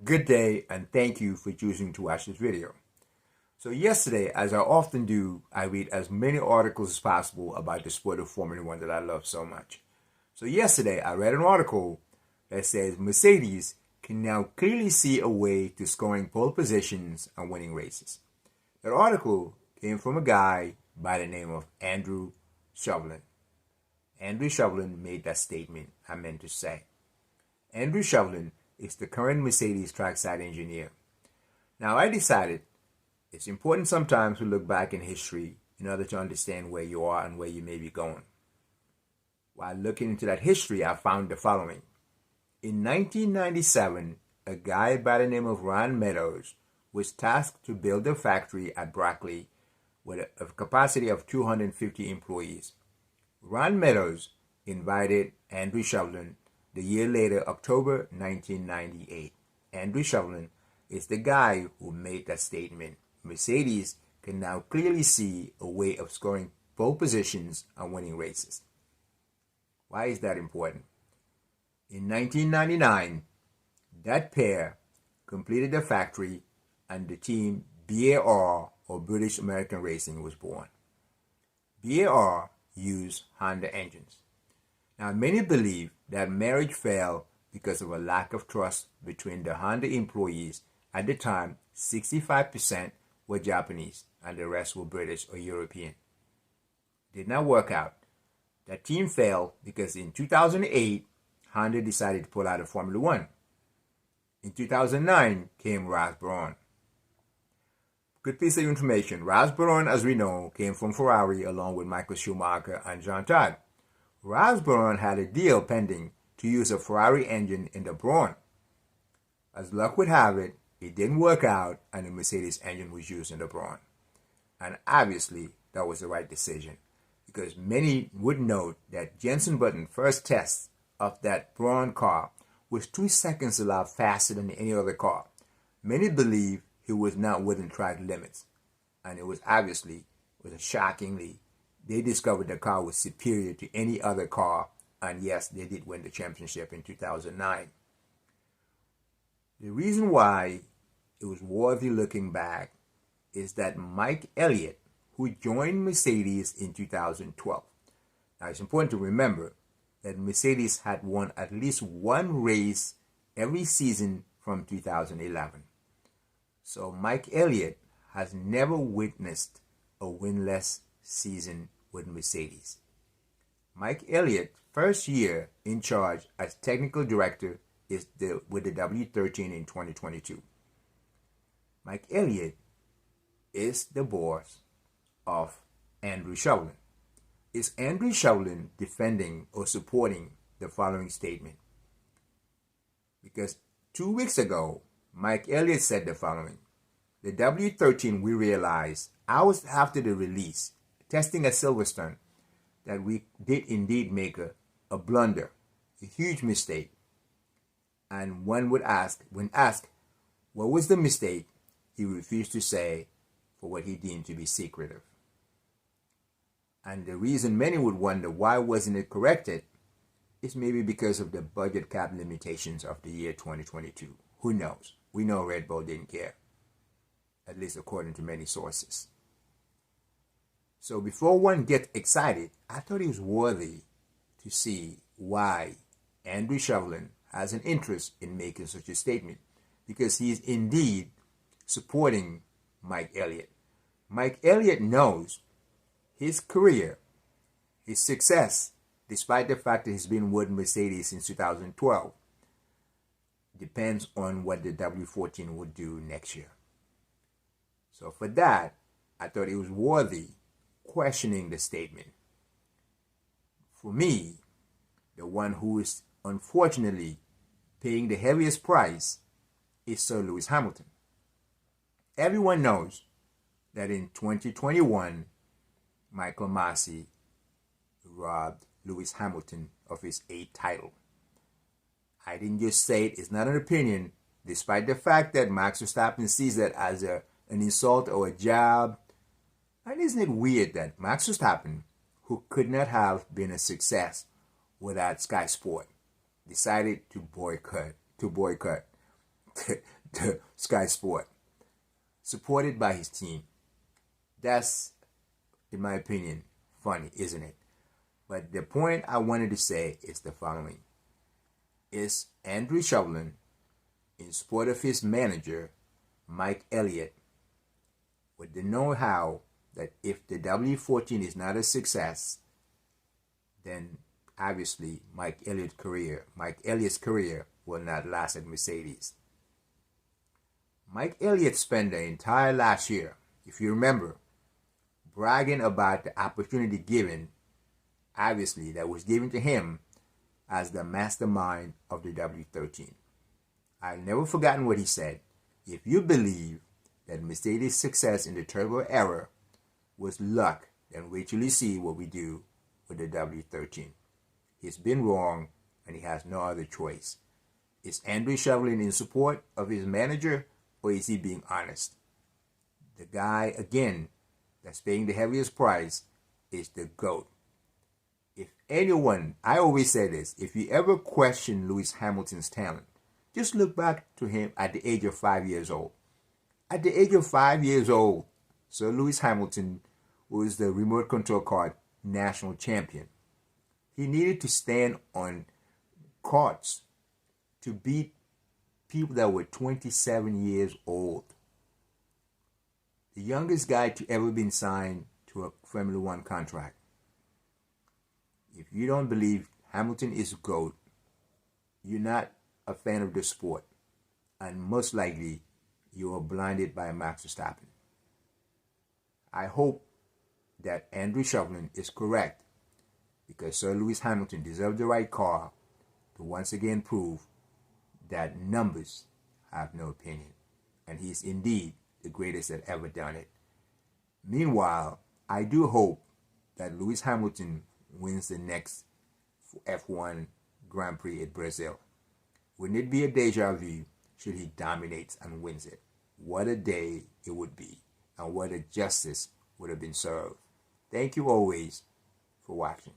Good day, and thank you for choosing to watch this video. So yesterday, as I often do, I read as many articles as possible about the sport of Formula One that I love so much. So yesterday, I read an article that says Mercedes can now clearly see a way to scoring pole positions and winning races. That article came from a guy by the name of Andrew Shovlin. Andrew Shovlin made that statement I meant to say. Andrew Shovlin is the current Mercedes trackside engineer. Now, I decided it's important sometimes to look back in history in order to understand where you are and where you may be going. While looking into that history, I found the following. In 1997, a guy by the name of Ron Meadows was tasked to build a factory at Brackley with a capacity of 250 employees. Ron Meadows invited Andrew Shovlin the year later, October 1998. Andrew Shovlin is the guy who made that statement. Mercedes can now clearly see a way of scoring pole positions and winning races. Why is that important? In 1999, that pair completed the factory and the team BAR, or British American Racing, was born. BAR used Honda engines. Now, many believe that marriage failed because of a lack of trust between the Honda employees. At the time, 65% were Japanese and the rest were British or European. Did not work out. That team failed because in 2008, Honda decided to pull out of Formula One. In 2009 came Ross Brawn. Good piece of information. Ross Brawn, as we know, came from Ferrari along with Michael Schumacher and Jean Todt. Ross Brawn had a deal pending to use a Ferrari engine in the Brawn. As luck would have it, it didn't work out and the Mercedes engine was used in the Brawn. And obviously, that was the right decision because many would note that Jenson Button's first test of that Brawn car was 2 seconds a lot faster than any other car. Many believe he was not within track limits, and it was shockingly, they discovered the car was superior to any other car, and yes, they did win the championship in 2009. The reason why it was worthy looking back is that Mike Elliott, who joined Mercedes in 2012. Now, it's important to remember that Mercedes had won at least one race every season from 2011. So Mike Elliott has never witnessed a winless season with Mercedes. Mike Elliott, first year in charge as technical director with the W13 in 2022. Mike Elliott is the boss of Andrew Shovlin. Is Andrew Shovlin defending or supporting the following statement? Because 2 weeks ago, Mike Elliott said the following. The W13, we realized hours after the release, testing at Silverstone, that we did indeed make a blunder, a huge mistake. And one would ask, when asked, what was the mistake, he refused to say for what he deemed to be secretive. And the reason many would wonder why wasn't it corrected is maybe because of the budget cap limitations of the year 2022. Who knows? We know Red Bull didn't care, at least according to many sources. So before one gets excited, I thought it was worthy to see why Andrew Shovlin has an interest in making such a statement, because he is indeed supporting Mike Elliott. Mike Elliott knows his career, his success, despite the fact that he's been with Mercedes since 2012, depends on what the W14 would do next year. So for that, I thought it was worthy questioning the statement. For me, the one who is unfortunately paying the heaviest price is Sir Lewis Hamilton. Everyone knows that in 2021, Michael Masi robbed Lewis Hamilton of his 8th title. I didn't just say it, it's not an opinion, despite the fact that Max Verstappen sees that as an insult or a jab. And isn't it weird that Max Verstappen, who could not have been a success without Sky Sport, decided to boycott Sky Sport, supported by his team. That's, in my opinion, funny, isn't it? But the point I wanted to say is the following. Is Andrew Shovlin, in support of his manager, Mike Elliott, with the know-how that if the W14 is not a success, then obviously Mike Elliott's career will not last at Mercedes. Mike Elliott spent the entire last year, if you remember, bragging about the opportunity given, obviously, that was given to him as the mastermind of the W13. I've never forgotten what he said. If you believe that Mercedes' success in the turbo era was luck, then wait till you see what we do with the W13. He's been wrong, and he has no other choice. Is Andrew Shovlin in support of his manager, or is he being honest? The guy, again, that's paying the heaviest price is the GOAT. If anyone, I always say this, if you ever question Lewis Hamilton's talent, just look back to him at the age of 5 years old. At the age of 5 years old, Sir Lewis Hamilton was the remote control car national champion. He needed to stand on carts to beat people that were 27 years old. The youngest guy to ever been signed to a Formula One contract. If you don't believe Hamilton is GOAT, you're not a fan of the sport, and most likely you are blinded by Max Verstappen. I hope that Andrew Shovlin is correct, because Sir Lewis Hamilton deserved the right car to once again prove that numbers have no opinion, and he's indeed the greatest that ever done it. Meanwhile, I do hope that Lewis Hamilton wins the next F1 Grand Prix at Brazil. Wouldn't it be a deja vu should he dominate and wins it? What a day it would be, and what a justice would have been served. Thank you always for watching.